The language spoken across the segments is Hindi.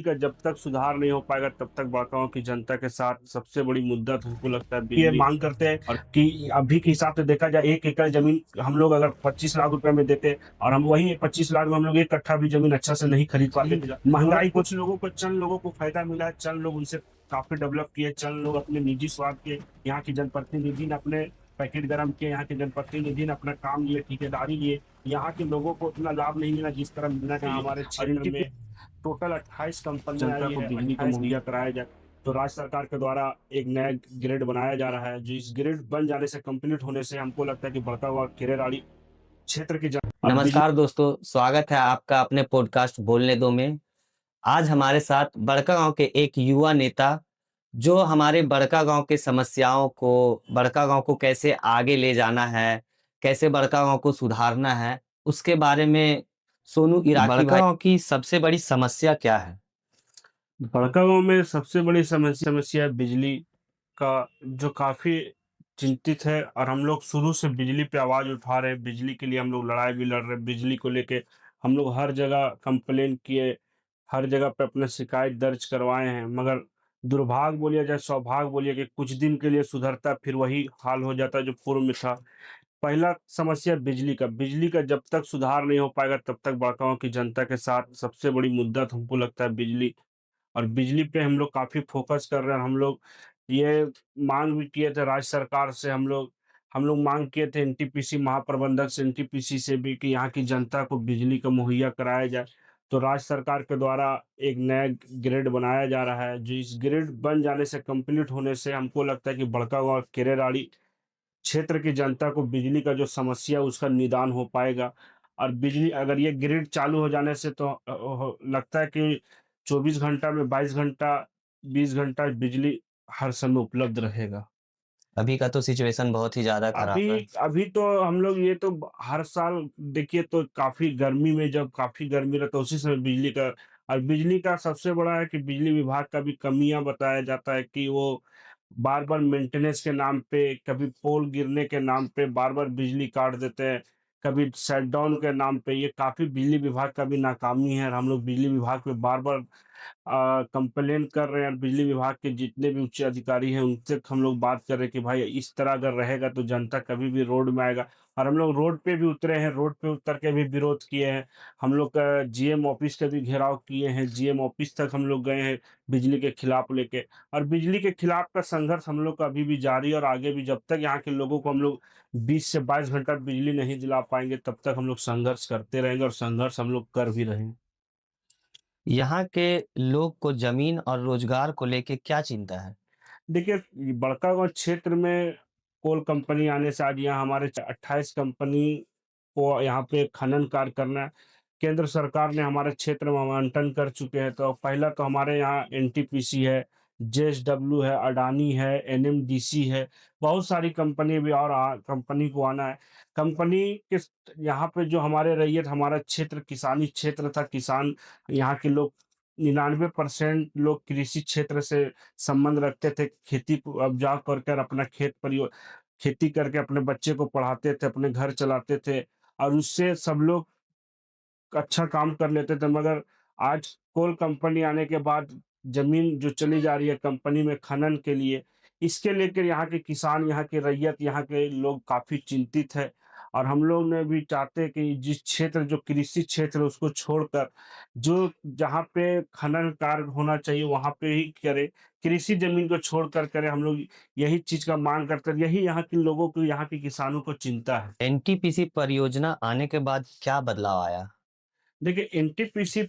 का जब तक सुधार नहीं हो पाएगा तब तक बाकाओं की जनता के साथ सबसे बड़ी मुद्दा तो हमको लगता है ये मांग करते हैं। और कि अभी के हिसाब से देखा जाए 1 एकड़ जमीन हम लोग अगर 25 लाख रुपए में देते और हम वही 25 लाख में हम लोग 1 कट्ठा भी जमीन अच्छा से नहीं खरीद पाते। महंगाई कुछ लोगों को, चंद लोगों को फायदा मिला है, चंद लोग उनसे काफी डेवलप किए, चंद लोग अपने निजी स्वार्थ के, यहाँ की जनप्रतिनिधि ने अपने पैकेट गरम किए, यहाँ के जनप्रतिनिधि ने अपना काम लिए, ठेकेदारी लिए, यहाँ के लोगों को उतना लाभ नहीं मिला जिस तरह मिलना चाहिए। हमारे क्षेत्र में टोटल 28 कंपनियां आई है, बिजली को मुहैया कराया जाए। तो राज्य सरकार के द्वारा एक नया ग्रेड बनाया जा रहा है, जो इस ग्रेड बन जाने से, कंप्लीट होने से हमको लगता है कि बढ़ता हुआ केरेलाड़ी क्षेत्र की नमस्कार दोस्तों, स्वागत है आपका अपने पॉडकास्ट बोलने दो में। आज हमारे साथ बड़कागांव के एक युवा नेता जो हमारे बड़कागांव के समस्याओं को, बड़कागांव को कैसे आगे ले जाना है, कैसे बड़कागांव को सुधारना है, उसके बारे में सोनू इराकी भाई। बड़कागांव की सबसे बड़ी समस्या क्या है? बड़कागांव में सबसे बड़ी समस्या है बिजली का, जो काफी चिंतित है। और हम लोग शुरू से बिजली पे आवाज उठा रहे हैं, बिजली के लिए हम लोग लड़ाई भी लड़ रहे हैं। बिजली को लेके हम लोग हर जगह कंप्लेन किए, हर जगह पे अपने शिकायत दर्ज करवाए हैं, मगर दुर्भाग्य बोलिए चाहे सौभाग्य बोलिए कि कुछ दिन के लिए सुधरता है, फिर वही हाल हो जाता है जो पूर्व में था। पहला समस्या बिजली का जब तक सुधार नहीं हो पाएगा तब तक बाकाओं की जनता के साथ सबसे बड़ी मुद्दा तो हमको लगता है बिजली। और बिजली पे हम लोग काफ़ी फ़ोकस कर रहे हैं। हम लोग ये माँग भी किए थे राज्य सरकार से, हम लोग माँग किए थे एनटीपीसी महाप्रबंधक से, एनटीपीसी से भी, कि यहाँ की जनता को बिजली का मुहैया कराया जाए। तो राज्य सरकार के द्वारा एक नया ग्रिड बनाया जा रहा है, जो इस ग्रिड बन जाने से, कंप्लीट होने से हमको लगता है कि बढ़ता हुआ केरेलाड़ी क्षेत्र की जनता को बिजली का जो समस्या है उसका निदान हो पाएगा। और बिजली अगर ये ग्रिड चालू हो जाने से तो लगता है कि 24 घंटा में 22 घंटा 20 घंटा बिजली हर समय उपलब्ध रहेगा। अभी का तो सिचुएशन बहुत ही ज़्यादा खराब अभी है। अभी तो हम लोग ये तो हर साल देखिए, तो काफ़ी गर्मी में जब काफ़ी गर्मी रहता है उसी समय बिजली का, और बिजली का सबसे बड़ा है कि बिजली विभाग का भी कमियाँ बताया जाता है कि वो बार-बार मेंटेनेंस के नाम पे, कभी पोल गिरने के नाम पे बार-बार बिजली काट देते हैं, कभी शटडाउन के नाम पे। ये काफ़ी बिजली विभाग का भी नाकामी है, और हम लोग बिजली विभाग पे बार-बार कंप्लेन कर रहे हैं। और बिजली विभाग के जितने भी उच्च अधिकारी हैं उनसे हम लोग बात कर रहे हैं कि भाई इस तरह अगर रहेगा तो जनता कभी भी रोड में आएगा। और हम लोग रोड पे भी उतरे हैं, रोड पे उतर के भी विरोध किए हैं। हम लोग का जीएम ऑफिस का भी घेराव किए हैं, जीएम ऑफिस तक हम लोग गए हैं बिजली के खिलाफ लेके। और बिजली के खिलाफ का संघर्ष हम लोग का अभी भी जारी है, और आगे भी जब तक यहाँ के लोगों को हम लोग 20 से 22 घंटा बिजली नहीं दिला पाएंगे तब तक हम लोग संघर्ष करते रहेंगे, और संघर्ष हम लोग कर भी रहे हैं। यहाँ के लोग को जमीन और रोजगार को लेके क्या चिंता है? देखिए, बड़कागाँव क्षेत्र में कोल कंपनी आने से आज यहाँ हमारे 28 कंपनी को यहाँ पे खनन कार्य करना है। केंद्र सरकार ने हमारे क्षेत्र में आवंटन कर चुके हैं। तो पहला तो हमारे यहाँ एनटीपीसी है, जेएसडब्ल्यू है, अडानी है, एनएमडीसी है, बहुत सारी कंपनी भी और कंपनी को आना है। कंपनी के यहाँ पे जो हमारे रैयत, हमारा क्षेत्र किसानी क्षेत्र था, किसान यहाँ के लोग 99% लोग कृषि क्षेत्र से संबंध रखते थे, खेती को उपजाऊ कर कर अपना खेती करके अपने बच्चे को पढ़ाते थे, अपने घर चलाते थे, और उससे सब लोग अच्छा काम कर लेते थे। मगर आज कोल कंपनी आने के बाद ज़मीन जो चली जा रही है कंपनी में खनन के लिए, इसके लेकर यहाँ के किसान, यहाँ की रैयत, यहाँ के लोग काफ़ी चिंतित है। और हम लोग ने भी चाहते हैं कि जिस क्षेत्र जो कृषि क्षेत्र है उसको छोड़कर, जो जहाँ पे खनन कार्य होना चाहिए वहाँ पे ही करे, कृषि ज़मीन को छोड़कर करे। हम लोग यही चीज़ का माँग करते हैं, यही यहाँ के लोगों को, यहाँ के किसानों को चिंता है। एनटीपीसी परियोजना आने के बाद क्या बदलाव आया? देखिए, एनटीपीसी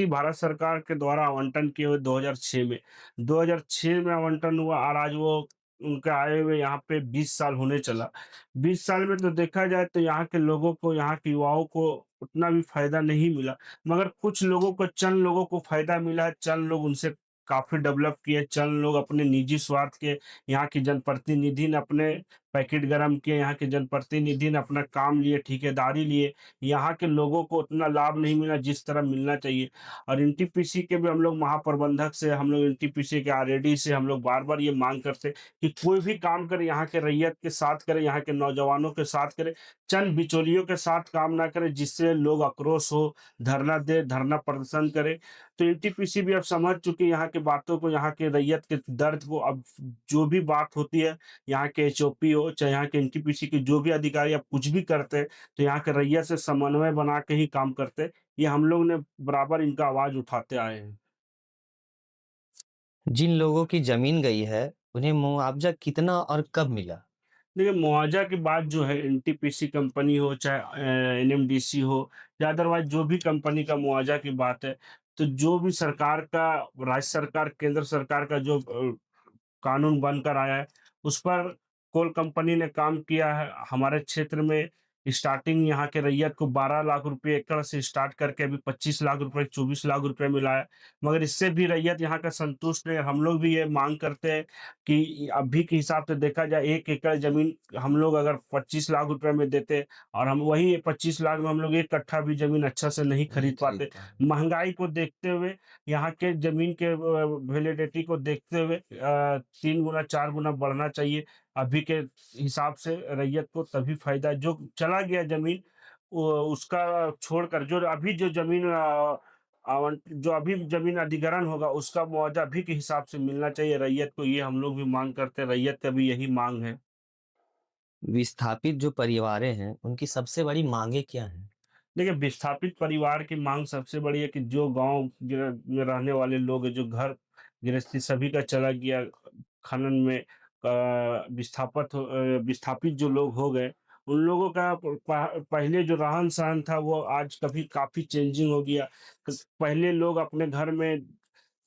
भारत सरकार के द्वारा आवंटन किए हुए 2006 में 2006 में आवंटन हुआ, और आज वो उनके आए हुए यहाँ पे 20 साल होने चला। 20 साल में तो देखा जाए तो यहाँ के लोगों को, यहाँ के युवाओं को उतना भी फायदा नहीं मिला, मगर कुछ लोगों को, चंद लोगों को फायदा मिला है, चंद लोग उनसे काफी डेवलप किए, चंद लोग अपने निजी स्वार्थ के, यहाँ की जनप्रतिनिधि ने अपने पैकेट गरम किए, यहाँ के जनप्रतिनिधि ने अपना काम लिए, ठेकेदारी लिए, यहाँ के लोगों को उतना लाभ नहीं मिला जिस तरह मिलना चाहिए। और एनटीपीसी के भी हम लोग महाप्रबंधक से, हम लोग एनटीपीसी के आरएडी से हम लोग बार-बार ये माँग करते हैं कि कोई भी काम करे यहाँ के रैयत के साथ करे, यहाँ के नौजवानों के साथ करे, चंद बिचौलियों के साथ काम ना करे जिससे लोग आक्रोश हो, धरना दे, धरना प्रदर्शन करे। तो एनटीपीसी भी अब समझ चुकी है यहाँ की बातों को, यहाँ के रैयत के दर्द को। अब जो भी बात होती है, यहाँ के एचओपी हो, चाहे यहाँ के एनटीपीसी के जो भी अधिकारी अब कुछ भी करते हैं, तो यहाँ के रैयत से समन्वय बना के ही काम करते हैं। ये हम लोग ने बराबर इनका आवाज़ उठाते आए हैं। जिन लोगों की ज़मीन गई है, उन्हें मुआवज़ा कितना और कब मिला? देखिए, मुआवज़ा की बात जो है, एनटीपीसी कंपनी हो चाहे एनएमडीसी हो या अदरवाइज़ जो भी कंपनी का मुआवज़ा की बात है, तो जो भी सरकार का, राज्य सरकार, केंद्र सरकार का जो कानून बनकर आया है, उस पर कोल कंपनी ने काम किया है। हमारे क्षेत्र में स्टार्टिंग यहाँ के रैयत को 12 लाख रुपए एकड़ से स्टार्ट करके अभी 25 लाख रुपए, 24 लाख रुपए मिला है। मगर इससे भी रैयत यहाँ का संतुष्ट नहीं है। हम लोग भी ये माँग करते हैं कि अभी के हिसाब से देखा जाए, 1 एकड़ ज़मीन हम लोग अगर 25 लाख रुपए में देते और हम वही 25 लाख में हम लोग 1 कट्ठा भी ज़मीन अच्छा से नहीं नहीं खरीद खरीद पाते। पाए। महँगाई को देखते हुए, यहाँ के ज़मीन के वैलिडिटी को देखते हुए 3 गुना 4 गुना बढ़ना चाहिए। अभी के हिसाब से रैयत को तभी फ़ायदा है, जो चला गया ज़मीन वो उसका छोड़कर जो अभी जो ज़मीन जो अभी ज़मीन अधिग्रहण होगा उसका मुआवज़ा अभी के हिसाब से मिलना चाहिए रैयत को, ये हम लोग भी माँग करते हैं, रैयत का भी यही माँग है। विस्थापित जो परिवारें हैं, उनकी सबसे बड़ी माँगें क्या हैं? देखिए, विस्थापित परिवार की माँग सबसे बड़ी है कि जो गाँव में रहने वाले लोग हैं, जो घर गृहस्थी सभी का चला गया खनन में, विस्थापित जो लोग हो गए, उन लोगों का पहले जो रहन-सहन था वो आज कभी काफ़ी चेंजिंग हो गया। पहले लोग अपने घर में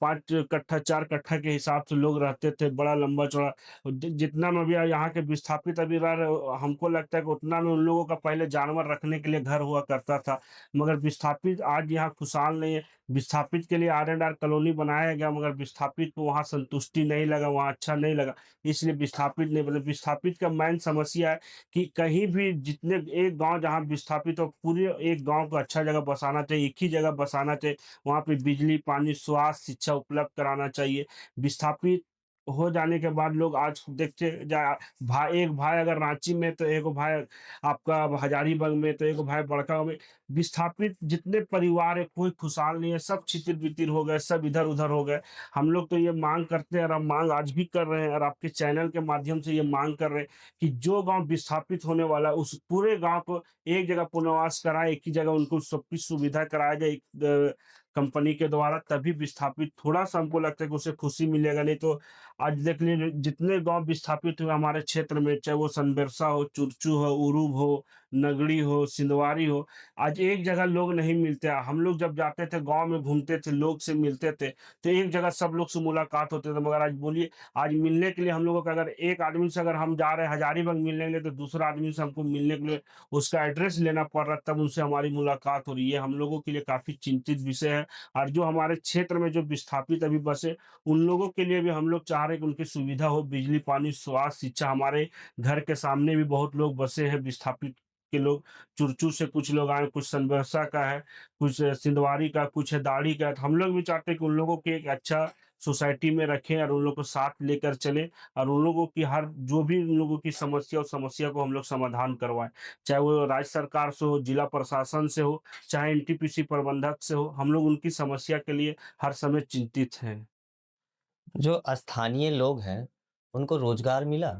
5 कट्ठा 4 कट्ठा के हिसाब से लोग रहते थे, बड़ा लंबा-चौड़ा। जितना में भी यहाँ के विस्थापित अभी रह रहे, हमको लगता है कि उतना में उन लोगों का पहले जानवर रखने के लिए घर हुआ करता था। मगर विस्थापित आज यहाँ खुशहाल नहीं है। विस्थापित के लिए आर-एन-आर कॉलोनी बनाया गया, मगर विस्थापित को वहाँ संतुष्टि नहीं लगा, वहाँ अच्छा नहीं लगा, इसलिए विस्थापित नहीं बने। विस्थापित का मेन समस्या है कि कहीं भी जितने एक गाँव जहाँ विस्थापित हो, पूरे एक गाँव को अच्छा जगह बसाना चाहिए, एक ही जगह बसाना चाहिए। वहाँ पे बिजली, पानी, स्वास्थ्य, शिक्षा उपलब्ध कराना चाहिए। विस्थापित हो जाने के बाद लोग आज देखते एक भाई अगर रांची में, तो एक भाई आपका हजारीबाग में, तो एक भाई बड़का में। विस्थापित जितने परिवार हैं, कोई खुशहाल नहीं है, सब छितिर-बितिर हो गए, सब इधर-उधर हो गए। हम लोग तो ये माँग करते हैं और हम माँग आज भी कर रहे हैं और आपके चैनल के माध्यम से ये माँग कर रहे हैं कि जो गाँव विस्थापित होने वाला है, उस पूरे गाँव को एक जगह पुनर्वास कराएँ, एक ही जगह उनको सबकी सुविधा कराया जाए कंपनी के द्वारा, तभी विस्थापित थोड़ा-सा हमको लगता है कि उसे खुशी मिलेगा। नहीं तो आज देख लीजिए जितने गाँव विस्थापित हुए हमारे क्षेत्र में, चाहे वो सनबरसा हो, चुरचू हो, उरूभ हो, नगड़ी हो, सिंधवारी हो, आज एक जगह लोग नहीं मिलते। हम लोग जब जाते थे गाँव में घूमते थे, लोग से मिलते थे, तो एक जगह सब लोग से मुलाकात होते थे। मगर आज बोलिए, आज मिलने के लिए हम लोगों का अगर एक आदमी से अगर हम जा रहे हैं हजारीबाग मिलने के लिए, तो दूसरा आदमी से हमको मिलने के लिए उसका एड्रेस लेना पड़ रहा है, तब उनसे हमारी मुलाकात हो रही है। हम लोगों के लिए काफ़ी चिंतित विषय है। और जो हमारे क्षेत्र में जो विस्थापित अभी बसे, उन लोगों के लिए भी हम लोग चाह रहे हैं कि उनकी सुविधा हो, बिजली, पानी, स्वास्थ्य, शिक्षा। हमारे घर के सामने भी बहुत लोग बसे हैं विस्थापित के लोग, चुरचू से कुछ लोग आए, कुछ संबरसा का है, कुछ सिंधवारी का, कुछ है दाड़ी का है। तो हम लोग भी चाहते हैं कि उन लोगों को एक अच्छा सोसाइटी में रखें और उन लोगों को साथ लेकर चलें और उन लोगों की हर जो भी उन लोगों की समस्या, उस समस्या को हम लोग समाधान करवाएँ। चाहे वो राज्य सरकार से हो, जिला प्रशासन से हो, चाहे एनटीपीसी प्रबंधक से हो, हम लोग उनकी समस्या के लिए हर समय चिंतित हैं। जो स्थानीय लोग हैं, उनको रोज़गार मिला?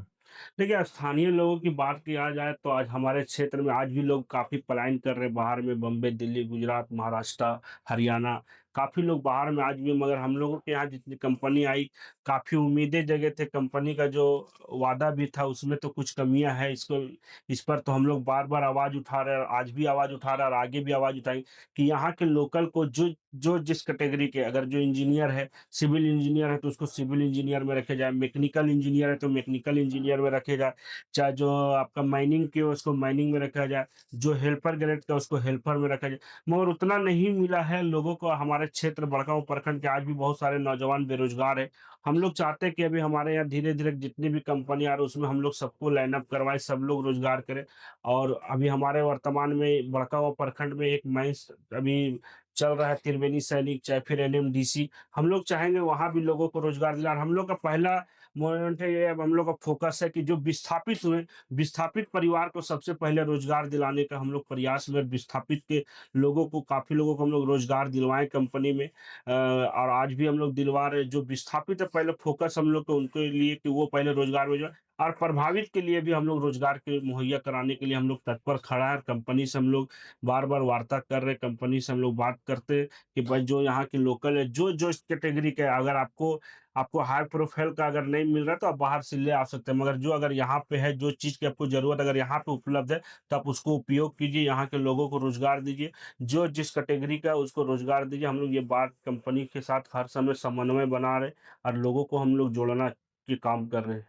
देखिए, स्थानीय लोगों की बात किया जाए तो आज हमारे क्षेत्र में आज भी लोग काफ़ी पलायन कर रहे हैं बाहर में, बम्बई, दिल्ली, गुजरात, महाराष्ट्र, हरियाणा, काफ़ी लोग बाहर में आज भी। मगर हम लोगों के यहाँ जितनी कंपनी आई, काफ़ी उम्मीदें जगे थे, कंपनी का जो वादा भी था उसमें तो कुछ कमियाँ हैं। इस पर तो हम लोग बार-बार आवाज़ उठा रहे हैं और आज भी आवाज़ उठा रहे हैं और आगे भी आवाज़ उठाएँगे कि यहाँ के लोकल को जो जो जिस कैटेगरी के, अगर जो इंजीनियर है, सिविल इंजीनियर है तो उसको सिविल इंजीनियर में रखे जाए, मैकेनिकल इंजीनियर है तो मैकेनिकल इंजीनियर में रखे जाए, चाहे जो आपका माइनिंग की हो उसको माइनिंग में रखा जाए, जो हेल्पर ग्रेड का उसको हेल्पर में रखा जाए। मगर उतना नहीं मिला है लोगों को। हमारा हमारे क्षेत्र बड़गाँव प्रखंड के आज भी बहुत सारे नौजवान बेरोज़गार हैं। हम लोग चाहते हैं कि अभी हमारे यहाँ धीरे-धीरे जितनी भी कंपनी आ रही है उसमें हम लोग सबको लाइन अप करवाएँ, सब लोग रोज़गार करें। और अभी हमारे वर्तमान में बड़कागाँव प्रखंड में एक माइंस अभी चल रहा है, त्रिवेणी सैनिक चाहे फिर एनएमडीसी। हम लोग चाहेंगे वहाँ भी लोगों को रोज़गार दिलाएँ। हम लोग का पहला मोमेंट है ये, अब हम लोग का फ़ोकस है कि जो विस्थापित हुए, विस्थापित परिवार को सबसे पहले रोज़गार दिलाने का हम लोग प्रयास में, विस्थापित के लोगों को, काफ़ी लोगों को हम लोग रोज़गार दिलवाएँ कंपनी में। और आज भी हम लोग दिलवा रहे हैं। जो विस्थापित है पहले फ़ोकस हम लोग को उनके लिए कि वो पहले रोज़गार में जाए, और प्रभावित के लिए भी हम लोग रोज़गार के मुहैया कराने के लिए हम लोग तत्पर खड़ा है। कंपनी से हम लोग बार-बार वार्ता कर रहे हैं, कंपनी से हम लोग बात करते हैं कि भाई जो यहाँ के लोकल है, जो इस कैटेगरी का है, अगर आपको आपको हाई प्रोफ़ाइल का अगर नहीं मिल रहा है तो आप बाहर से ले आ सकते हैं। मगर जो अगर यहाँ पे है, जो चीज़ की आपको ज़रूरत अगर यहाँ पे उपलब्ध है, तो आप उसको उपयोग कीजिए, यहाँ के लोगों को रोज़गार दीजिए। जो जिस कैटेगरी का है उसको रोज़गार दीजिए। हम लोग ये बात कंपनी के साथ हर समय समन्वय बना रहे हैं और लोगों को हम लोग जोड़ना के काम कर रहे हैं।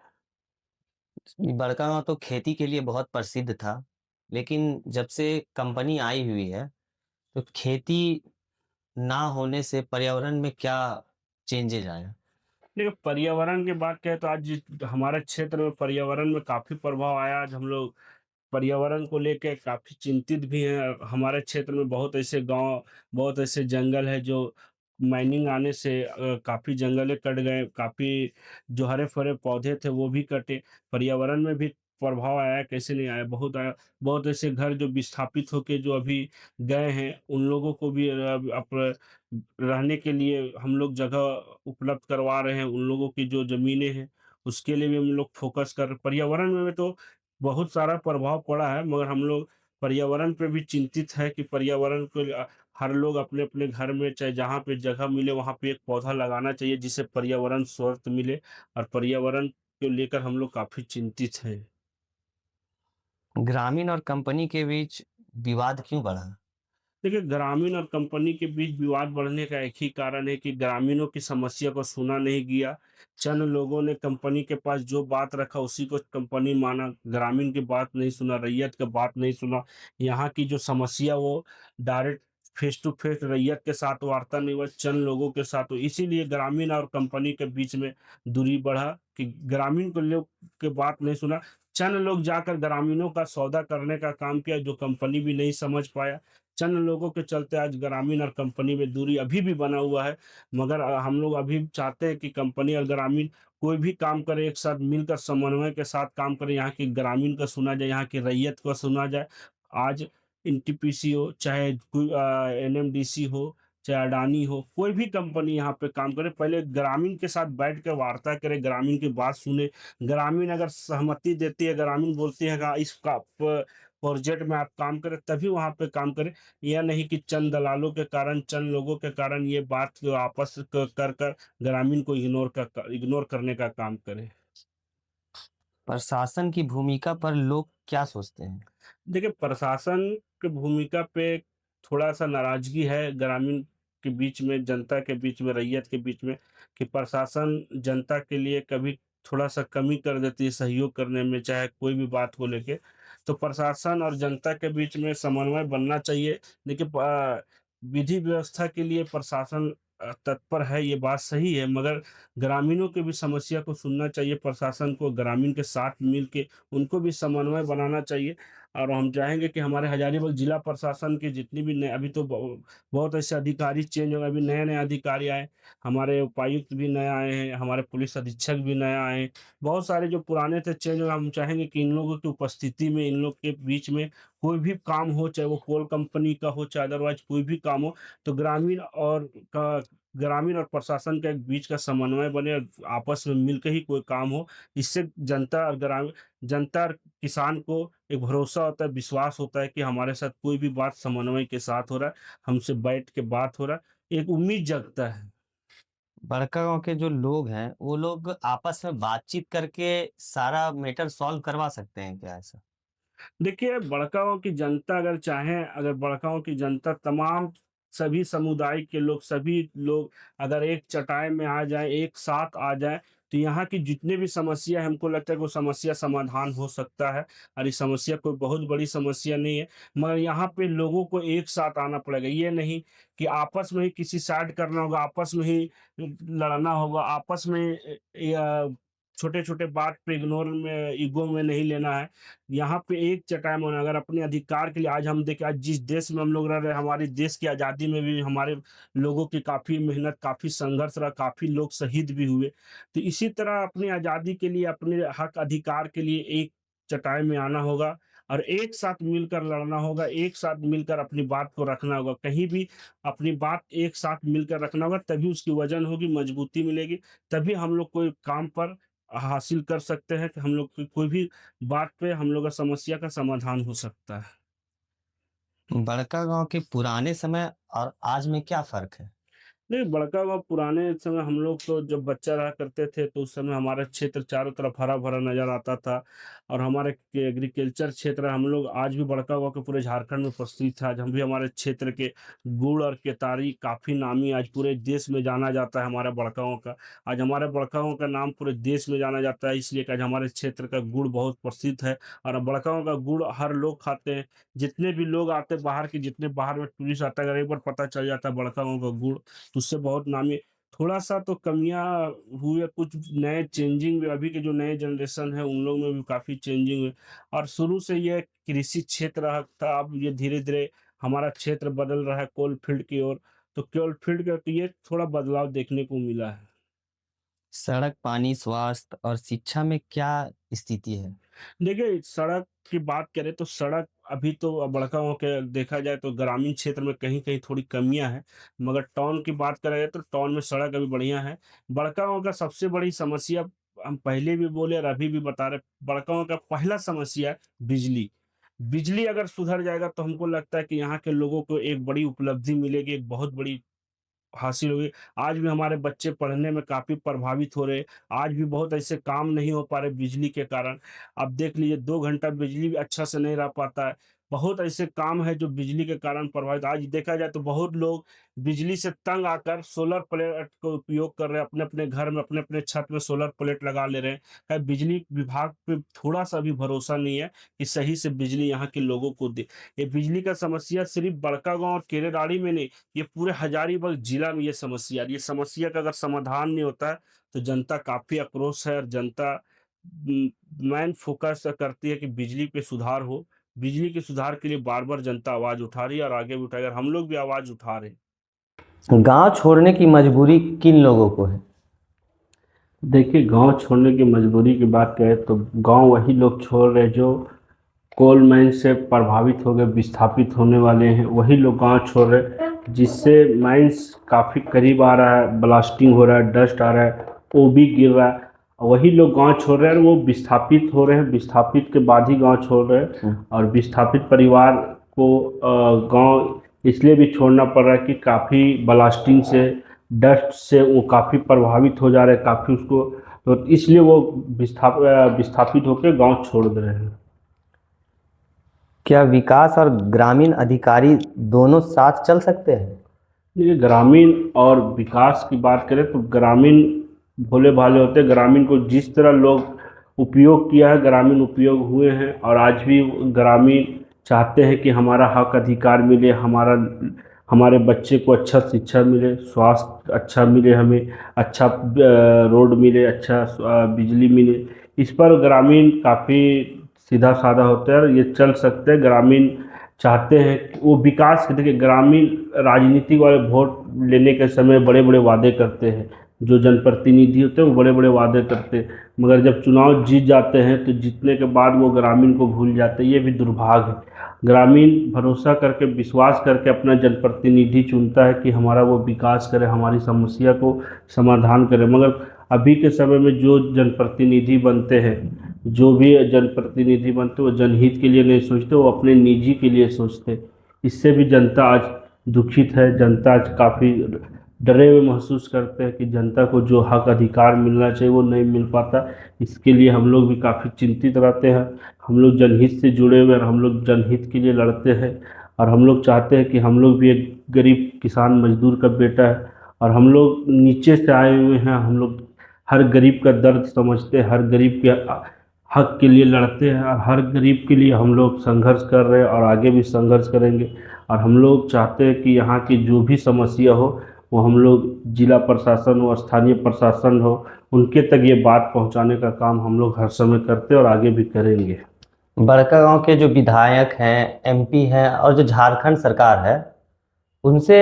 बड़कागाँव तो खेती के लिए बहुत प्रसिद्ध था, लेकिन जब से कंपनी आई हुई है, तो खेती ना होने से पर्यावरण में क्या चेंजेज़ आया? देखिए, पर्यावरण की बात करें तो आज हमारे क्षेत्र में पर्यावरण में काफ़ी प्रभाव आया। आज हम लोग पर्यावरण को लेके काफ़ी चिंतित भी हैं। हमारे क्षेत्र में बहुत ऐसे गाँव, बहुत ऐसे जंगल हैं जो माइनिंग आने से काफ़ी जंगलें कट गए, काफ़ी जो हरे-भरे पौधे थे वो भी कटे। पर्यावरण में भी प्रभाव आया, कैसे नहीं आया, बहुत आया। बहुत ऐसे घर जो विस्थापित होके जो अभी गए हैं, उन लोगों को भी रहने के लिए हम लोग जगह उपलब्ध करवा रहे हैं। उन लोगों की जो ज़मीनें हैं, उसके लिए भी हम लोग फ़ोकस कर पर्यावरण में तो बहुत सारा प्रभाव पड़ा है, मगर हम लोग पर्यावरण पे भी चिंतित है कि पर्यावरण को हर लोग अपने-अपने घर में चाहे जहाँ पे जगह मिले वहाँ पे एक पौधा लगाना चाहिए, जिससे पर्यावरण स्वस्थ मिले। और पर्यावरण को लेकर हम लोग काफ़ी चिंतित हैं। ग्रामीण और कंपनी के बीच विवाद क्यों बढ़ा? देखिए, ग्रामीण और कंपनी के बीच विवाद बढ़ने का एक ही कारण है कि ग्रामीणों की समस्या को सुना नहीं गया। चंद लोगों ने कंपनी के पास जो बात रखा उसी को कंपनी माना, ग्रामीण की बात नहीं सुना, रैयत की बात नहीं सुना। यहाँ की जो समस्या वो डायरेक्ट फेस टू फेस रैयत के साथ वार्ता नहीं हुआ, चंद लोगों के साथ हुई। इसीलिए ग्रामीण और कंपनी के बीच में दूरी बढ़ा कि ग्रामीण को लोग की बात नहीं सुना। चंद लोग जाकर ग्रामीणों का सौदा करने का काम किया, जो कंपनी भी नहीं समझ पाया। चंद लोगों के चलते आज ग्रामीण और कंपनी में दूरी अभी भी बना हुआ है। मगर हम लोग अभी चाहते हैं कि कंपनी और ग्रामीण कोई भी काम करे, एक साथ मिलकर समन्वय के साथ काम करें। यहाँ की ग्रामीण का सुना जाए, यहाँ की रैयत को सुना जाए। आज एनटीपीसी हो, चाहे कोई एनएमडीसी हो, चाहे अडानी हो, कोई भी कंपनी यहाँ पे काम करे, पहले ग्रामीण के साथ बैठ के वार्ता करे, ग्रामीण की बात सुने। ग्रामीण अगर सहमति देती है, ग्रामीण बोलती है कि इस का प्रोजेक्ट में आप काम करें, तभी वहाँ पे काम करें। यह नहीं कि चंद दलालों के कारण, चंद लोगों के कारण ये बात जो आपस कर कर ग्रामीण को इग्नोर करने का काम करें। प्रशासन की भूमिका पर लोग क्या सोचते हैं? देखिए, प्रशासन की भूमिका पे थोड़ा-सा नाराज़गी है ग्रामीण के बीच में, जनता के बीच में, रैयत के बीच में, कि प्रशासन जनता के लिए कभी थोड़ा-सा कमी कर देती है सहयोग करने में, चाहे कोई भी बात को लेके। तो प्रशासन और जनता के बीच में समन्वय बनना चाहिए। देखिए, विधि व्यवस्था के लिए प्रशासन तत्पर है, ये बात सही है, मगर ग्रामीणों की भी समस्या को सुनना चाहिए प्रशासन को, ग्रामीण के साथ मिल के उनको भी समन्वय बनाना चाहिए। और हम चाहेंगे कि हमारे हजारीबाग जिला प्रशासन के जितनी भी नए अभी तो बहुत ऐसे अधिकारी चेंज हो गए, अभी नए-नए अधिकारी आए, हमारे उपायुक्त भी नए आए हैं, हमारे पुलिस अधीक्षक भी नए आए हैं। बहुत सारे जो पुराने थे चेंज हो गए, हम चाहेंगे कि इन लोगों की उपस्थिति में, इन लोग के बीच में कोई भी काम हो, चाहे वो कोल कंपनी का हो, चाहे अदरवाइज़ कोई भी काम हो, तो ग्रामीण और प्रशासन के बीच का समन्वय बने और आपस में मिल के ही कोई काम हो। इससे जनता और किसान को एक भरोसा होता है, विश्वास होता है कि हमारे साथ कोई भी बात समन्वय के साथ हो रहा है, हमसे बैठ के बात हो रहा है, एक उम्मीद जगता है। बड़कागाँव के जो लोग हैं, वो लोग आपस में बातचीत करके सारा मैटर सॉल्व करवा सकते हैं क्या ऐसा? देखिए, बड़कागाँव की जनता अगर चाहें, अगर बड़कागाँव की जनता तमाम सभी समुदाय के लोग, सभी लोग अगर एक चटाई में आ जाएँ, एक साथ आ जाएँ, तो यहाँ की जितने भी समस्या है हमको लगता है कि वो समस्या समाधान हो सकता है, और ये समस्या कोई बहुत बड़ी समस्या नहीं है। मगर यहाँ पे लोगों को एक साथ आना पड़ेगा, ये नहीं कि आपस में ही किसी साइड करना होगा, आपस में ही लड़ना होगा, आपस में या छोटे-छोटे बात पे इग्नोर में ईगो में नहीं लेना है। यहाँ पे एक चटाई में होना है। अगर अपने अधिकार के लिए आज हम देखें, आज जिस देश में हम लोग रह रहे हैं, हमारे देश की आज़ादी में भी हमारे लोगों की काफ़ी मेहनत, काफ़ी संघर्ष रहा, काफ़ी लोग शहीद भी हुए। तो इसी तरह अपनी आज़ादी के लिए, अपने हक अधिकार के लिए एक चटाई में आना होगा और एक साथ मिलकर लड़ना होगा, एक साथ मिलकर अपनी बात को रखना होगा। कहीं भी अपनी बात एक साथ मिलकर रखना होगा, तभी उसकी वज़न होगी, मजबूती मिलेगी, तभी हम लोग कोई काम पर हासिल कर सकते हैं कि हम लोग की कोई भी बात पे हम लोग का समस्या का समाधान हो सकता है। बड़का गांव के पुराने समय और आज में क्या फर्क है? नहीं, बड़का गाँव पुराने समय हम लोग तो जब बच्चा रहा करते थे, तो उस समय हमारा क्षेत्र चारों तरफ हरा-भरा नज़र आता था और हमारे के एग्रीकल्चर क्षेत्र हम लोग आज भी बड़का गाँव के पूरे झारखंड में उपस्थित है। आज हम भी हमारे क्षेत्र के गुड़ और केतारी काफ़ी नामी, आज पूरे देश में जाना जाता है हमारा बड़का गाँव का। आज हमारे बड़का गाँव का नाम पूरे देश में जाना जाता है, इसलिए कि आज हमारे क्षेत्र का गुड़ बहुत प्रसिद्ध है और बड़का गाँव का गुड़ हर लोग खाते हैं। जितने भी लोग आते हैं बाहर के, जितने बाहर में टूरिस्ट आता है, अगर एक बार पता चल जाता है बड़का गाँव का गुड़, तो उससे बहुत नामी। थोड़ा-सा तो कमियाँ हुई है, कुछ नए चेंजिंग भी अभी के जो नए जनरेशन है, उन लोग में भी काफ़ी चेंजिंग हुई और शुरू से ये कृषि क्षेत्र रहा था, अब ये धीरे-धीरे हमारा क्षेत्र बदल रहा है कोल फील्ड की ओर, तो कोल फील्ड का तो ये थोड़ा बदलाव देखने को मिला है। सड़क, पानी, स्वास्थ्य और शिक्षा में क्या स्थिति है? देखिए, सड़क की बात करें तो सड़क अभी तो बड़का गाँव के देखा जाए तो ग्रामीण क्षेत्र में कहीं-कहीं थोड़ी कमियाँ हैं, मगर टाउन की बात करें तो टाउन में सड़क अभी बढ़िया है। बड़का गाँव का सबसे बड़ी समस्या हम पहले भी बोले और अभी भी बता रहे, बड़का गाँव का पहला समस्या है बिजली। बिजली अगर सुधर जाएगा तो हमको लगता है कि यहाँ के लोगों को एक बड़ी उपलब्धि मिलेगी, एक बहुत बड़ी हासिल हुई। आज भी हमारे बच्चे पढ़ने में काफ़ी प्रभावित हो रहे, आज भी बहुत ऐसे काम नहीं हो पा रहे बिजली के कारण। अब देख लीजिए 2 घंटा बिजली भी अच्छा से नहीं रह पाता है। बहुत ऐसे काम हैं जो बिजली के कारण प्रभावित, आज देखा जाए तो बहुत लोग बिजली से तंग आकर सोलर प्लेट का उपयोग कर रहे हैं, अपने-अपने घर में, अपने-अपने छत में सोलर प्लेट लगा ले रहे हैं। बिजली विभाग पे थोड़ा-सा भी भरोसा नहीं है कि सही से बिजली यहाँ के लोगों को दे। ये बिजली का समस्या सिर्फ़ बड़का गाँव और केरेडाड़ी में नहीं, ये पूरे हजारीबाग जिला में ये समस्या है। ये समस्या का अगर समाधान नहीं होता है, तो जनता काफ़ी आक्रोश है और जनता उम, मेन फ़ोकस करती है कि बिजली पे सुधार हो। बिजली के सुधार के लिए बार-बार जनता आवाज़ उठा रही है और आगे भी उठाएगी और हम लोग भी आवाज़ उठा रहे हैं। गांव छोड़ने की मजबूरी किन लोगों को है? देखिए, गाँव छोड़ने की मजबूरी की बात करें तो गाँव वही लोग छोड़ रहे हैं जो कोल माइन से प्रभावित हो गए, विस्थापित होने वाले हैं, वही लोग गाँव छोड़ रहे हैं, जिससे माइंस काफ़ी करीब आ रहा है, ब्लास्टिंग हो रहा है, डस्ट आ रहा है, ओबी गिर रहा है, वही लोग गाँव छोड़ रहे हैं और वो विस्थापित हो रहे हैं, विस्थापित के बाद ही गाँव छोड़ रहे हैं और विस्थापित परिवार को गाँव इसलिए भी छोड़ना पड़ रहा है कि काफ़ी ब्लास्टिंग से, डस्ट से वो काफ़ी प्रभावित हो जा रहे हैं, काफ़ी उसको, तो इसलिए वो विस्थापित होकर गाँव छोड़ दे रहे हैं। क्या विकास और ग्रामीण अधिकारी दोनों साथ चल सकते हैं? देखिए, ग्रामीण और विकास की बात करें तो ग्रामीण भोले-भाले होते हैं, ग्रामीण को जिस तरह लोग उपयोग किया है, ग्रामीण उपयोग हुए हैं और आज भी ग्रामीण चाहते हैं कि हमारा हक अधिकार मिले, हमारे बच्चे को अच्छा शिक्षा मिले, स्वास्थ्य अच्छा मिले हमें, अच्छा रोड मिले, अच्छा बिजली मिले। इस पर ग्रामीण काफ़ी सीधा-साधा होते हैं और ये चल सकते हैं। ग्रामीण चाहते हैं कि वो विकास के, देखिए ग्रामीण राजनीति वाले वोट लेने के समय बड़े-बड़े वादे करते हैं, जो जनप्रतिनिधि होते हैं वो बड़े-बड़े वादे करते हैं, मगर जब चुनाव जीत जाते हैं तो जीतने के बाद वो ग्रामीण को भूल जाते हैं, ये भी दुर्भाग्य है। ग्रामीण भरोसा करके, विश्वास करके अपना जनप्रतिनिधि चुनता है कि हमारा वो विकास करे, हमारी समस्या को समाधान करे, मगर अभी के समय में जो जनप्रतिनिधि बनते हैं, जो भी जनप्रतिनिधि बनते हैं, वो जनहित के लिए नहीं सोचते, वो अपने निजी के लिए सोचते हैं। इससे भी जनता आज दुखित है, जनता आज काफ़ी डरे हुए महसूस करते हैं कि जनता को जो हक अधिकार मिलना चाहिए वो नहीं मिल पाता। इसके लिए हम लोग भी काफ़ी चिंतित रहते हैं। हम लोग जनहित से जुड़े हुए हैं और हम लोग जनहित के लिए लड़ते हैं और हम लोग चाहते हैं कि हम लोग भी एक गरीब किसान मजदूर का बेटा है और हम लोग नीचे से आए हुए हैं, हम लोग हर गरीब का दर्द समझते हैं, हर गरीब के हक के लिए लड़ते हैं, और हर गरीब के लिए हम लोग संघर्ष कर रहे हैं और आगे भी संघर्ष करेंगे। और हम लोग चाहते हैं कि यहाँ की जो भी समस्या हो वो हम लोग जिला प्रशासन हो, स्थानीय प्रशासन हो, उनके तक ये बात पहुँचाने का काम हम लोग हर समय करते हैं और आगे भी करेंगे। बड़कागांव के जो विधायक हैं, एमपी हैं और जो झारखंड सरकार है, उनसे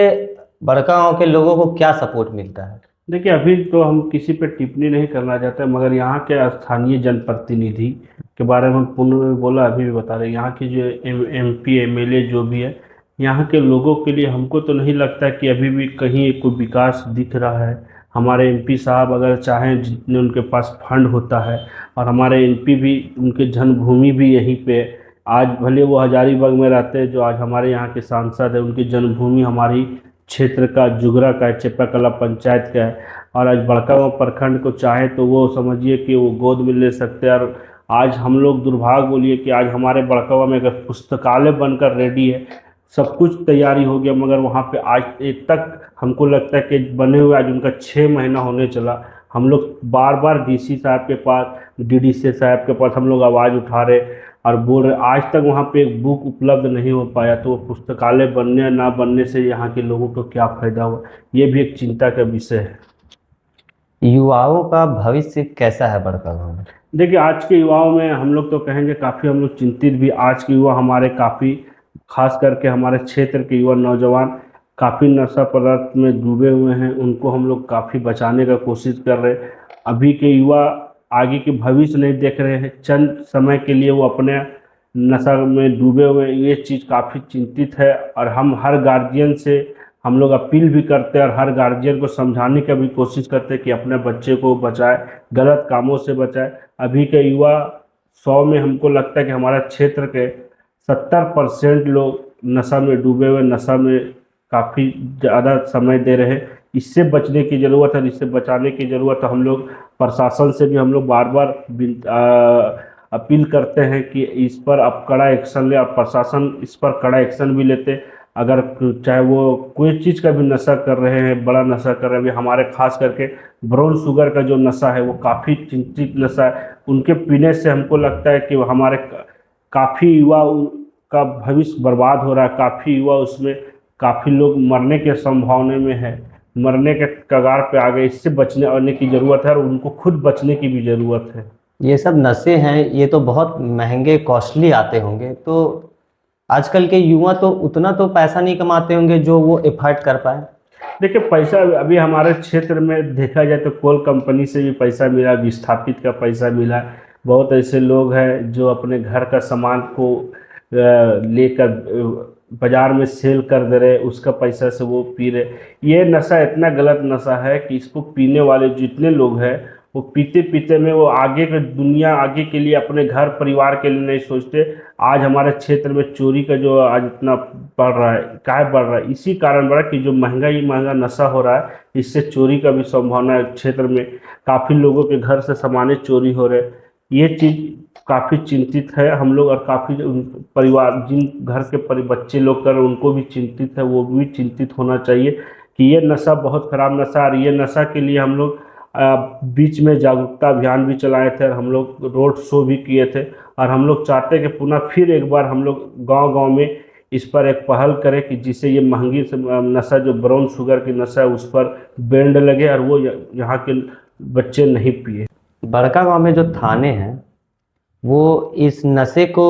बड़कागांव के लोगों को क्या सपोर्ट मिलता है? देखिए, अभी तो हम किसी पे टिप्पणी नहीं करना चाहते, मगर यहाँ के स्थानीय जनप्रतिनिधि के बारे में हम पूर्व में बोला, अभी भी बता रहे हैं, यहाँ के जो एमपी एमएलए जो भी है, यहाँ के लोगों के लिए हमको तो नहीं लगता कि अभी भी कहीं कोई विकास दिख रहा है। हमारे एमपी साहब अगर चाहें, जितने उनके पास फंड होता है, और हमारे एमपी भी, उनके जन्मभूमि भी यहीं पे है। आज भले वो हजारीबाग में रहते हैं, जो आज हमारे यहाँ के सांसद है, उनकी जन्मभूमि हमारी क्षेत्र का जुगरा का है, चेपा पंचायत का है। और आज बड़कागांव प्रखंड को चाहे तो वो समझिए कि वो गोद में ले सकते हैं। और आज हम लोग दुर्भाग्य बोलिए कि आज हमारे बड़कागांव में अगर पुस्तकालय बनकर रेडी है, सब कुछ तैयारी हो गया, मगर वहाँ पे आज तक हमको लगता है कि बने हुए आज उनका 6 महीना होने चला। हम लोग बार बार डीसी साहब के पास, डीडीसी साहब के पास हम लोग आवाज़ उठा रहे और बोल रहे, आज तक वहाँ पे एक बुक उपलब्ध नहीं हो पाया। तो वो पुस्तकालय बनने ना बनने से यहाँ के लोगों को क्या फ़ायदा हुआ, ये भी एक चिंता का विषय है। युवाओं का भविष्य कैसा है बड़कागांव में? देखिए, आज के युवाओं में हम लोग तो कहेंगे काफ़ी हम लोग चिंतित भी। आज के युवा हमारे काफ़ी, खास करके हमारे क्षेत्र के युवा नौजवान काफ़ी नशा पदार्थ में डूबे हुए हैं। उनको हम लोग काफ़ी बचाने का कोशिश कर रहे हैं। अभी के युवा आगे के भविष्य नहीं देख रहे हैं, चंद समय के लिए वो अपने नशा में डूबे हुए हैं। ये चीज़ काफ़ी चिंतित है, और हम हर गार्जियन से हम लोग अपील भी करते हैं और हर गार्जियन को समझाने की भी कोशिश करते हैं कि अपने बच्चे को बचाए, गलत कामों से बचाए। अभी के युवा 100 में हमको लगता है कि हमारा क्षेत्र के 70% लोग नशा में डूबे हुए, नशा में काफ़ी ज़्यादा समय दे रहे हैं। इससे बचने की ज़रूरत है, इससे बचाने की ज़रूरत है। हम लोग प्रशासन से भी हम लोग बार बार अपील करते हैं कि इस पर आप कड़ा एक्शन ले, और प्रशासन इस पर कड़ा एक्शन भी लेते। अगर चाहे वो कोई चीज़ का भी नशा कर रहे हैं, बड़ा नशा कर रहे हैं, अभी हमारे खास करके ब्राउन शुगर का जो नशा है वो काफ़ी चिंतित नशा है। उनके पीने से हमको लगता है कि वो हमारे काफ़ी युवा का भविष्य बर्बाद हो रहा है। काफ़ी युवा उसमें, काफ़ी लोग मरने के संभावना में है, मरने के कगार पे आ गए। इससे बचने आने की ज़रूरत है और उनको खुद बचने की भी ज़रूरत है। ये सब नशे हैं, ये तो बहुत महंगे, कॉस्टली आते होंगे, तो आजकल के युवा तो उतना तो पैसा नहीं कमाते होंगे जो वो एफर्ट कर पाए। देखिए, पैसा अभी हमारे क्षेत्र में देखा जाए तो कोल कंपनी से भी पैसा मिला, विस्थापित का पैसा मिला। बहुत ऐसे लोग हैं जो अपने घर का सामान को लेकर बाजार में सेल कर दे रहे, उसका पैसा से वो पी रहे। ये नशा इतना गलत नशा है कि इसको पीने वाले जितने लोग हैं, वो पीते पीते में वो आगे के दुनिया, आगे के लिए, अपने घर परिवार के लिए नहीं सोचते। आज हमारे क्षेत्र में चोरी का जो आज इतना बढ़ रहा है, काहे बढ़ रहा है, इसी कारण बढ़ रहा है कि जो महंगा नशा हो रहा है, इससे चोरी का भी संभावना है। क्षेत्र में काफ़ी लोगों के घर से सामान्य चोरी हो रहे। ये चीज़ काफ़ी चिंतित है हम लोग, और काफ़ी परिवार जिन घर के बच्चे लोग कर उनको भी चिंतित है, वो भी चिंतित होना चाहिए कि ये नशा बहुत ख़राब नशा है। और ये नशा के लिए हम लोग बीच में जागरूकता अभियान भी चलाए थे, और हम लोग रोड शो भी किए थे। और हम लोग चाहते हैं कि पुनः फिर एक बार हम लोग गांव-गांव में इस पर एक पहल करें कि जिससे ये महंगी नशा, जो ब्राउन शुगर की नशा है, उस पर बैंड लगे और वो यहाँ के बच्चे नहीं पिए। बड़कागांव में जो थाने हैं वो इस नशे को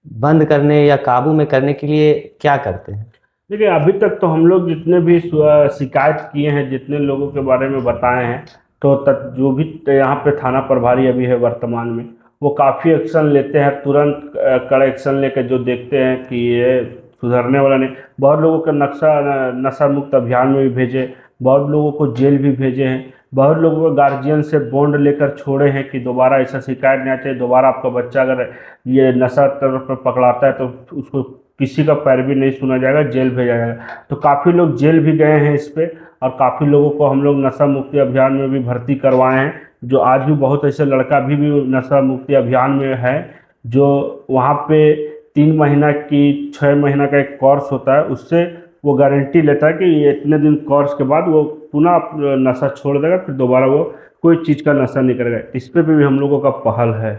बंद करने या काबू में करने के लिए क्या करते हैं? देखिए, अभी तक तो हम लोग जितने भी शिकायत किए हैं, जितने लोगों के बारे में बताए हैं, तो जो भी यहाँ पे थाना प्रभारी अभी है वर्तमान में, वो काफ़ी एक्शन लेते हैं। तुरंत कड़ा एक्शन लेकर जो देखते हैं कि ये सुधरने वाला नहीं। बहुत लोगों का नशा मुक्त अभियान में भी भेजे, बहुत लोगों को जेल भी भेजे हैं, बहुत लोगों को गार्जियन से बॉन्ड लेकर छोड़े हैं कि दोबारा ऐसा शिकायत नहीं आना चाहिए। दोबारा आपका बच्चा अगर ये नशा तरफ पर पकड़ाता है तो उसको किसी का पैरवी नहीं सुना जाएगा, जेल भेजा जाएगा। तो काफ़ी लोग जेल भी गए हैं इस पे, और काफ़ी लोगों को हम लोग नशा मुक्ति अभियान में भी भर्ती करवाए हैं। जो आज भी बहुत ऐसे लड़का अभी भी नशा मुक्ति अभियान में है, जो वहाँ पे 3 महीना की 6 महीना का एक कोर्स होता है, उससे वो गारंटी लेता है कि ये इतने दिन कोर्स के बाद वो पुनः नशा छोड़ देगा, फिर दोबारा वो कोई चीज़ का नशा नहीं करेगा। इस पे भी हम लोगों का पहल है।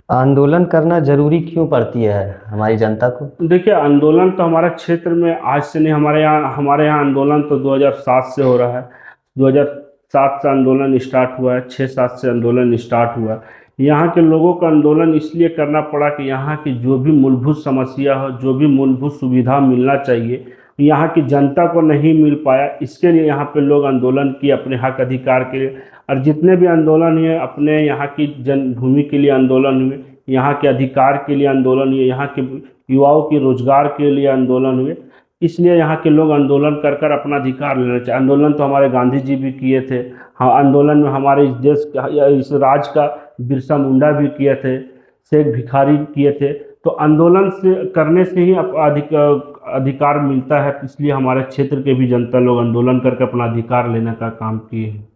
आंदोलन करना जरूरी क्यों पड़ती है हमारी जनता को? देखिए, आंदोलन तो हमारे क्षेत्र में आज से नहीं, हमारे यहाँ आंदोलन तो 2007 से हो रहा है। 2007 से आंदोलन स्टार्ट हुआ है, 6-7 से आंदोलन स्टार्ट हुआ है। यहाँ के लोगों का आंदोलन इसलिए करना पड़ा कि यहाँ की जो भी मूलभूत समस्या हो, जो भी मूलभूत सुविधा मिलना चाहिए, यहाँ की जनता को नहीं मिल पाया। इसके लिए यहाँ पे लोग आंदोलन किए अपने हक अधिकार के लिए। और जितने भी आंदोलन हुए, अपने यहाँ की जन्मभूमि के लिए आंदोलन हुए, यहाँ के अधिकार के लिए आंदोलन हुए, यहाँ के युवाओं के रोजगार के लिए आंदोलन हुए। इसलिए यहाँ के लोग आंदोलन कर कर अपना अधिकार लेना चाहिए। आंदोलन तो हमारे गांधी जी भी किए थे। हाँ, आंदोलन में हमारे इस देश का या इस राज्य का बिरसा मुंडा भी किए थे, शेख भिखारी किए थे। तो आंदोलन से करने से ही अधिकार मिलता है। इसलिए हमारे क्षेत्र के भी जनता लोग आंदोलन करके अपना अधिकार लेने का काम किए हैं।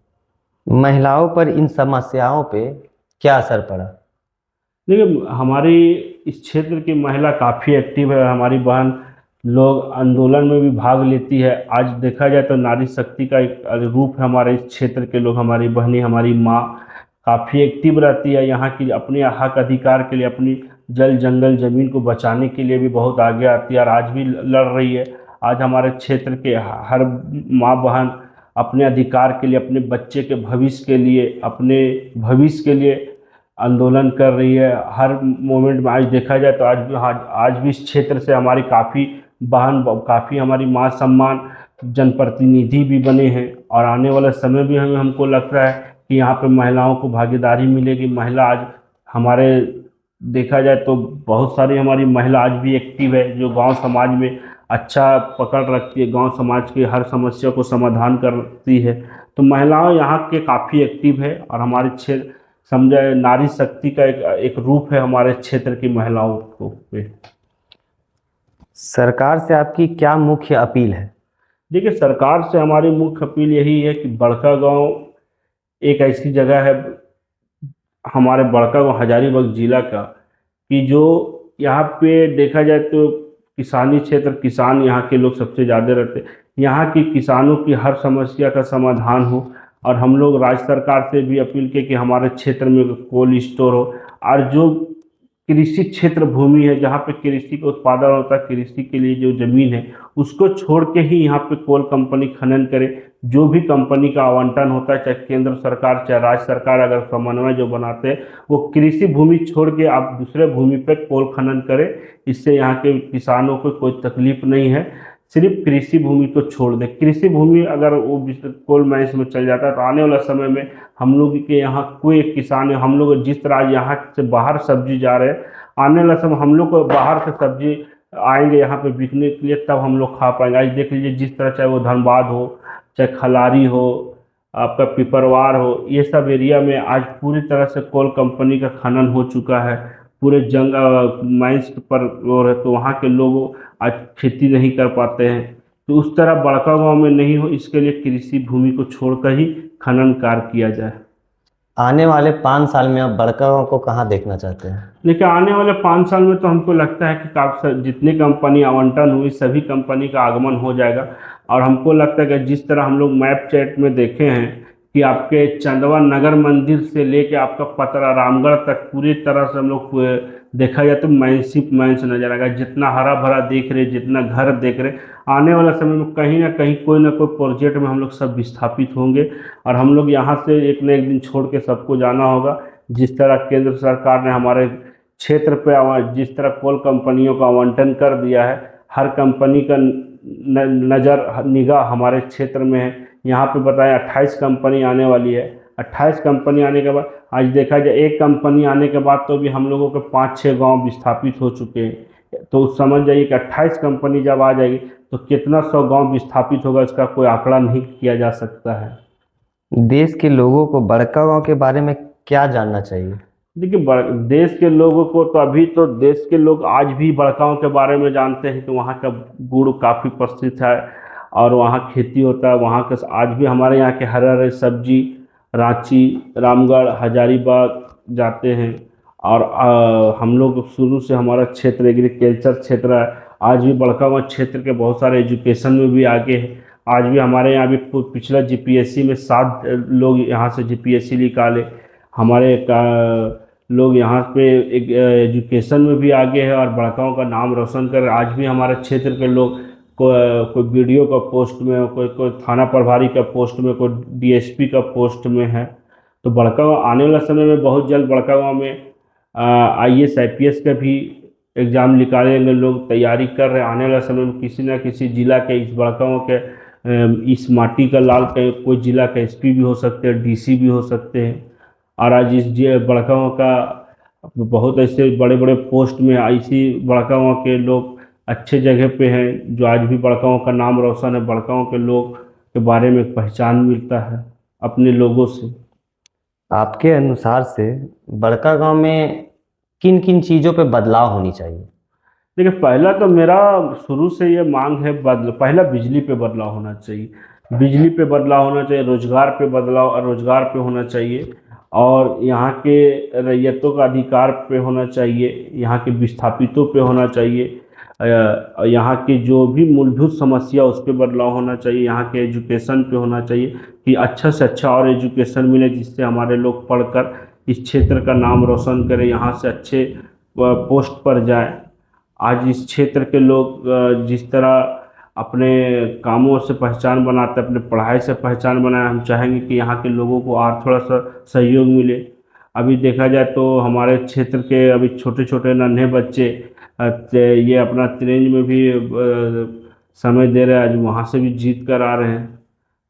महिलाओं पर इन समस्याओं पे क्या असर पड़ा? देखिए, हमारी इस क्षेत्र की महिला काफ़ी एक्टिव है। हमारी बहन लोग आंदोलन में भी भाग लेती है। आज देखा जाए तो नारी शक्ति का एक रूप है हमारे इस क्षेत्र के लोग। हमारी बहनें, हमारी माँ काफ़ी एक्टिव रहती है। यहाँ की अपने हक अधिकार के लिए, अपनी जल जंगल ज़मीन को बचाने के लिए भी बहुत आगे आती है और आज भी लड़ रही है। आज हमारे क्षेत्र के हर माँ बहन अपने अधिकार के लिए, अपने बच्चे के भविष्य के लिए, अपने भविष्य के लिए आंदोलन कर रही है। हर मोमेंट में आज देखा जाए तो आज भी इस क्षेत्र से हमारी काफ़ी बहन, काफ़ी हमारी माँ सम्मान जनप्रतिनिधि भी बने हैं। और आने वाला समय भी हमको लगता है कि यहाँ पे महिलाओं को भागीदारी मिलेगी। महिला आज हमारे देखा जाए तो बहुत सारी हमारी महिला आज भी एक्टिव है, जो गांव समाज में अच्छा पकड़ रखती है, गांव समाज की हर समस्या को समाधान करती है। तो महिलाएं यहाँ के काफ़ी एक्टिव है और हमारे क्षेत्र समझे नारी शक्ति का एक रूप है हमारे क्षेत्र की महिलाओं को पे। सरकार से आपकी क्या मुख्य अपील है? देखिए, सरकार से हमारी मुख्य अपील यही है कि बड़का गांव एक ऐसी जगह है, हमारे बड़का गांव हजारीबाग जिला का, कि जो यहाँ पे देखा जाए तो किसानी क्षेत्र, किसान यहाँ के लोग सबसे ज़्यादा रहते हैं। यहाँ की किसानों की हर समस्या का समाधान हो। और हम लोग राज्य सरकार से भी अपील की कि हमारे क्षेत्र में कोल्ड स्टोर हो। और जो कृषि क्षेत्र भूमि है, जहाँ पे कृषि का उत्पादन होता है, कृषि के लिए जो जमीन है, उसको छोड़ के ही यहाँ पे कोल कंपनी खनन करे। जो भी कंपनी का आवंटन होता है, चाहे केंद्र सरकार चाहे राज्य सरकार, अगर समन्वय जो बनाते हैं, वो कृषि भूमि छोड़ के आप दूसरे भूमि पे कोल खनन करें। इससे यहाँ के किसानों को कोई तकलीफ नहीं है। सिर्फ कृषि भूमि को छोड़ दे। कृषि भूमि अगर वो कोल माइंस में चल जाता है तो आने वाला समय में हम लोग के यहाँ कोई एक किसान है, हम लोग जिस तरह यहाँ से बाहर सब्जी जा रहे हैं, आने वाला समय हम लोग को बाहर से सब्जी आएंगे यहाँ पे बिकने के लिए, तब हम लोग खा पाएंगे। आज देख लीजिए, जिस तरह चाहे वो धनबाद हो, चाहे खलारी हो, आपका पिपरवार हो, ये सब एरिया में आज पूरी तरह से कोल कंपनी का खनन हो चुका है। पूरे माइंस पर वो है, तो वहाँ के लोग आज खेती नहीं कर पाते हैं। तो उस तरह बड़का गांव में नहीं हो, इसके लिए कृषि भूमि को छोड़कर ही खनन कार्य किया जाए। आने वाले 5 साल में आप बड़का गांव को कहाँ देखना चाहते हैं? देखिए, आने वाले 5 साल में तो हमको लगता है कि काफी जितनी कंपनी आवंटन हुई, सभी कंपनी का आगमन हो जाएगा। और हमको लगता है कि जिस तरह हम लोग मैप चैट में देखे हैं कि आपके चंदवा नगर मंदिर से लेके आपका पतरा रामगढ़ तक पूरी तरह से हम लोग देखा जाए तो मैंसिप मैंस नजर आएगा। जितना हरा भरा देख रहे, जितना घर देख रहे, आने वाला समय में कहीं ना कहीं कोई ना कोई प्रोजेक्ट में हम लोग सब विस्थापित होंगे। और हम लोग यहाँ से एक न एक दिन छोड़ के सबको जाना होगा। जिस तरह केंद्र सरकार ने हमारे क्षेत्र पे जिस तरह कोल कंपनियों का आवंटन कर दिया है, हर कंपनी का नज़र निगाह हमारे क्षेत्र में है। यहाँ पे बताएं 28 कंपनी आने वाली है। 28 कंपनी आने के बाद आज देखा जाए, एक कंपनी आने के बाद तो भी हम लोगों के 5-6 गांव विस्थापित हो चुके हैं। तो समझ जाइए कि 28 कंपनी जब आ जाएगी तो कितना 100 गांव विस्थापित होगा, इसका कोई आंकड़ा नहीं किया जा सकता है। देश के लोगों को बड़का गांव के बारे में क्या जानना चाहिए? देखिए, देश के लोगों को तो अभी तो देश के लोग आज भी बड़काओं के बारे में जानते हैं कि वहाँ का गुड़ काफ़ी प्रसिद्ध है और वहाँ खेती होता है। वहाँ के आज भी हमारे यहाँ के हरे हरे सब्जी रांची, रामगढ़, हजारीबाग जाते हैं। और हम लोग शुरू से हमारा क्षेत्र एग्रीकल्चर क्षेत्र है। आज भी बड़कागांव क्षेत्र के बहुत सारे एजुकेशन में भी आगे है। आज भी हमारे यहाँ भी पिछला जीपीएससी में 7 लोग यहाँ से जीपीएससी निकाले। हमारे लोग यहाँ पे एक एजुकेशन में भी आगे है और बड़काओं का नाम रोशन कर। आज भी हमारे क्षेत्र के लोग कोई बीडीओ का पोस्ट में, कोई कोई थाना प्रभारी का पोस्ट में, कोई डीएसपी का पोस्ट में है। तो बड़कागांव आने वाला समय में बहुत जल्द बड़कागांव में आईएएस आईपीएस का भी एग्ज़ाम निकालेंगे लोग, तैयारी कर रहे हैं। आने वाला समय में किसी न किसी जिला के, इस बड़कागांव के इस माटी का लाल के कोई जिला का एसपी भी हो सकते हैं, डीसी भी हो सकते हैं। और आज इस बड़कागांव का बहुत ऐसे बड़े बड़े पोस्ट में ऐसी बड़कागांव के लोग अच्छे जगह पे हैं जो आज भी बड़कागांव का नाम रोशन है। बड़कागांव के लोग के बारे में पहचान मिलता है अपने लोगों से। आपके अनुसार से बड़कागांव में किन किन चीज़ों पे बदलाव होनी चाहिए? देखिए, पहला तो मेरा शुरू से ये मांग है, पहला बिजली पे बदलाव होना चाहिए। बिजली पे बदलाव होना चाहिए, रोजगार पे बदलाव, रोजगार पे होना चाहिए, और यहाँ के रैयतों का अधिकार पे होना चाहिए, यहाँ के विस्थापितों पे होना चाहिए। यहाँ की जो भी मूलभूत समस्या उस पर बदलाव होना चाहिए। यहाँ के एजुकेशन पे होना चाहिए कि अच्छा से अच्छा और एजुकेशन मिले, जिससे हमारे लोग पढ़कर इस क्षेत्र का नाम रोशन करें, यहाँ से अच्छे पोस्ट पर जाएं। आज इस क्षेत्र के लोग जिस तरह अपने कामों से पहचान बनाते, अपने पढ़ाई से पहचान बनाए, हम चाहेंगे कि यहाँ के लोगों को और थोड़ा सा सहयोग मिले। अभी देखा जाए तो हमारे क्षेत्र के अभी छोटे छोटे नन्हे बच्चे ये अपना रेंज में भी समय दे रहे हैं, आज वहाँ से भी जीत कर आ रहे हैं।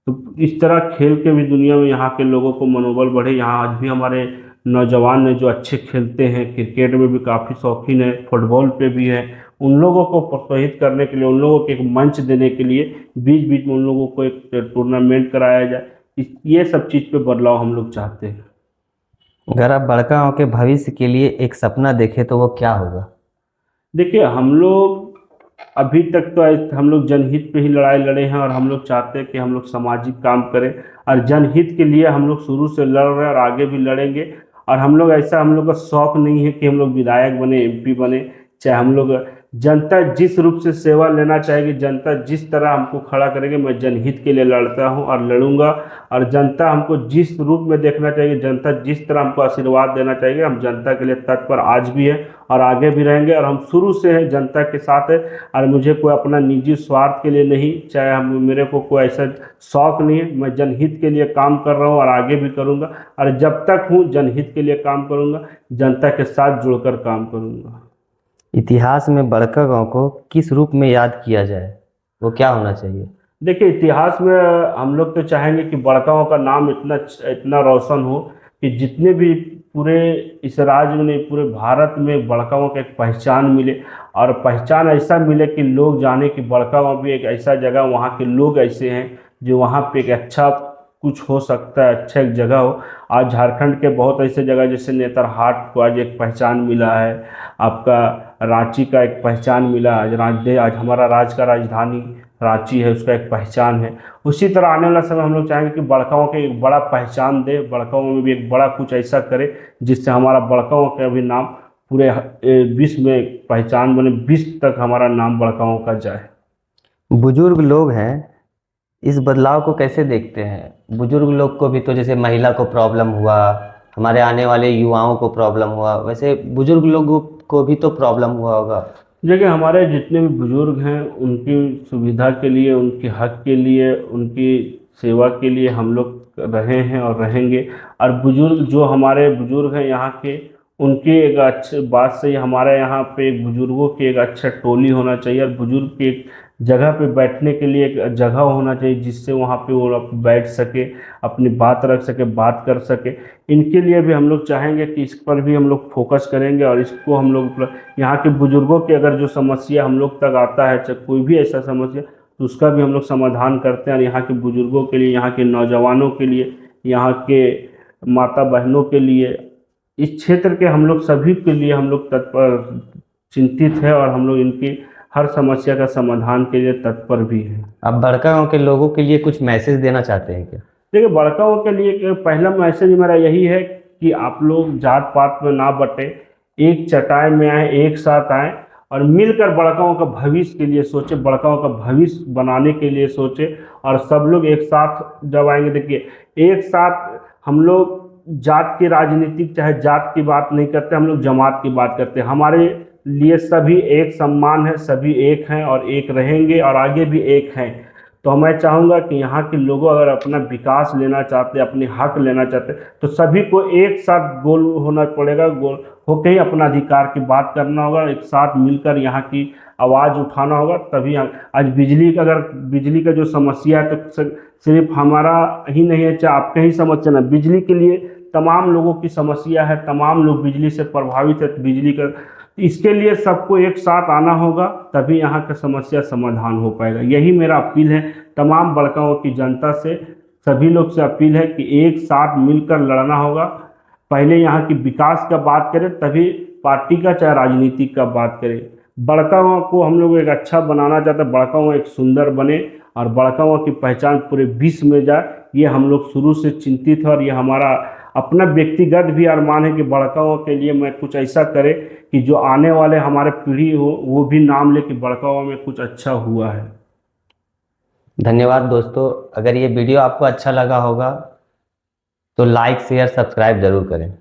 तो इस तरह खेल के भी दुनिया में यहाँ के लोगों को मनोबल बढ़े। यहाँ आज भी हमारे नौजवान ने जो अच्छे खेलते हैं, क्रिकेट में भी काफ़ी शौकीन है, फुटबॉल पे भी है, उन लोगों को प्रोत्साहित करने के लिए, उन लोगों को एक मंच देने के लिए बीच बीच में उन लोगों को एक टूर्नामेंट कराया जाए। ये सब चीज़ पे बदलाव हम लोग चाहते हैं। अगर आप बड़कागांव के भविष्य के लिए एक सपना देखें तो वो क्या होगा? देखिए, हम लोग अभी तक तो हम लोग जनहित पे ही लड़ाई लड़े हैं, और हम लोग चाहते हैं कि हम लोग सामाजिक काम करें, और जनहित के लिए हम लोग शुरू से लड़ रहे हैं और आगे भी लड़ेंगे। और हम लोग ऐसा, हम लोग का शौक नहीं है कि हम लोग विधायक बने, एमपी बने। चाहे हम लोग, जनता जिस रूप से सेवा लेना चाहेगी, जनता जिस तरह हमको खड़ा करेगी, मैं जनहित के लिए लड़ता हूँ और लड़ूंगा। और जनता हमको जिस रूप में देखना चाहिए, जनता जिस तरह हमको आशीर्वाद देना चाहिए, हम जनता के लिए तत्पर आज भी है और आगे भी रहेंगे। और हम शुरू से हैं जनता के साथ है, और मुझे कोई अपना निजी स्वार्थ के लिए नहीं, चाहे हम, मेरे को कोई ऐसा शौक नहीं है। मैं जनहित के लिए काम कर रहा हूँ और आगे भी करूँगा, और जब तक हूँ जनहित के लिए काम करूँगा, जनता के साथ जुड़कर काम करूँगा। इतिहास में बड़कागांव को किस रूप में याद किया जाए, वो क्या होना चाहिए? देखिए, इतिहास में हम लोग तो चाहेंगे कि बड़कागांव का नाम इतना इतना रोशन हो कि जितने भी पूरे इस राज्य में नहीं, पूरे भारत में बड़कागांव की एक पहचान मिले। और पहचान ऐसा मिले कि लोग जाने कि बड़कागांव भी एक ऐसा जगह, वहाँ के लोग ऐसे हैं जो वहाँ पे एक अच्छा कुछ हो सकता है, अच्छा एक जगह हो। आज झारखंड के बहुत ऐसे जगह, जैसे नेतरहाट को आज एक पहचान मिला है, आपका रांची का एक पहचान मिला। आज हमारा राज्य का राजधानी रांची है, उसका एक पहचान है। उसी तरह आने वाला समय हम लोग चाहेंगे कि बड़कागांव के एक बड़ा पहचान दे, बड़कागांव में भी एक बड़ा कुछ ऐसा करे जिससे हमारा बड़कागांव का भी नाम पूरे विश्व में पहचान बने, विश्व तक हमारा नाम बड़कागांव का जाए। बुजुर्ग लोग हैं, इस बदलाव को कैसे देखते हैं? बुजुर्ग लोग को भी तो जैसे महिला को प्रॉब्लम हुआ, हमारे आने वाले युवाओं को प्रॉब्लम हुआ, वैसे बुजुर्ग लोगों को भी तो प्रॉब्लम हुआ होगा। देखिए, हमारे जितने भी बुजुर्ग हैं, उनकी सुविधा के लिए, उनके हक के लिए, उनकी सेवा के लिए हम लोग रहे हैं और रहेंगे। और बुजुर्ग जो हमारे बुजुर्ग हैं यहाँ के, उनकी एक अच्छी बात से ही हमारे यहाँ पे एक बुजुर्गों की एक अच्छा टोली होना चाहिए, और बुजुर्ग की एक जगह पे बैठने के लिए एक जगह होना चाहिए, जिससे वहाँ पे वो बैठ सके, अपनी बात रख सके, बात कर सके। इनके लिए भी हम लोग चाहेंगे कि इस पर भी हम लोग फोकस करेंगे, और इसको हम लोग यहाँ के बुजुर्गों की अगर जो समस्या हम लोग तक आता है, चाहे कोई भी ऐसा समस्या, तो उसका भी हम लोग समाधान करते हैं। और यहाँ के बुजुर्गों के लिए, यहाँ के नौजवानों के लिए, यहाँ के माता बहनों के लिए, इस क्षेत्र के हम लोग सभी के लिए हम लोग तत्पर, चिंतित है, और हम लोग इनकी हर समस्या का समाधान के लिए तत्पर भी है। आप बड़कागांव के लोगों के लिए कुछ मैसेज देना चाहते हैं क्या? देखिए, बड़कागांव के लिए पहला मैसेज मेरा यही है कि आप लोग जात पात में ना बटे, एक चटाई में आए, एक साथ आए, और मिलकर बड़काओं का भविष्य के लिए सोचे, बड़काओं का भविष्य बनाने के लिए सोचे। और सब लोग एक साथ जब आएंगे, देखिए एक साथ हम लोग जात की राजनीति, चाहे जात की बात नहीं करते, हम लोग जमात की बात करते हैं। हमारे लिए सभी एक सम्मान है, सभी एक हैं और एक रहेंगे और आगे भी एक हैं। तो मैं चाहूँगा कि यहाँ के लोगों अगर अपना विकास लेना चाहते, अपने हक लेना चाहते, तो सभी को एक साथ गोल होना पड़ेगा, गोल होके ही अपना अधिकार की बात करना होगा, एक साथ मिलकर यहाँ की आवाज़ उठाना होगा। तभी आज बिजली का, अगर बिजली का जो समस्या है तो सिर्फ हमारा ही नहीं है, चाहे आपका ही समस्या ना, बिजली के लिए तमाम लोगों की समस्या है, तमाम लोग बिजली से प्रभावित है। बिजली का, इसके लिए सबको एक साथ आना होगा, तभी यहाँ का समस्या समाधान हो पाएगा। यही मेरा अपील है तमाम बड़काओं की जनता से, सभी लोग से अपील है कि एक साथ मिलकर लड़ना होगा। पहले यहाँ की विकास का बात करें, तभी पार्टी का चाहे राजनीति का बात करें। बड़कागांव को हम लोग एक अच्छा बनाना चाहते हैं, बड़कागांव एक सुंदर बने और बड़कागांव की पहचान पूरे विश्व में जाए, ये हम लोग शुरू से चिंतित है। और ये हमारा अपना व्यक्तिगत भी अरमान है कि बड़कागांव के लिए मैं कुछ ऐसा करे कि जो आने वाले हमारे पीढ़ी हो वो भी नाम ले कि बड़कागांव में कुछ अच्छा हुआ है। धन्यवाद दोस्तों। अगर ये वीडियो आपको अच्छा लगा होगा तो लाइक शेयर सब्सक्राइब जरूर करें।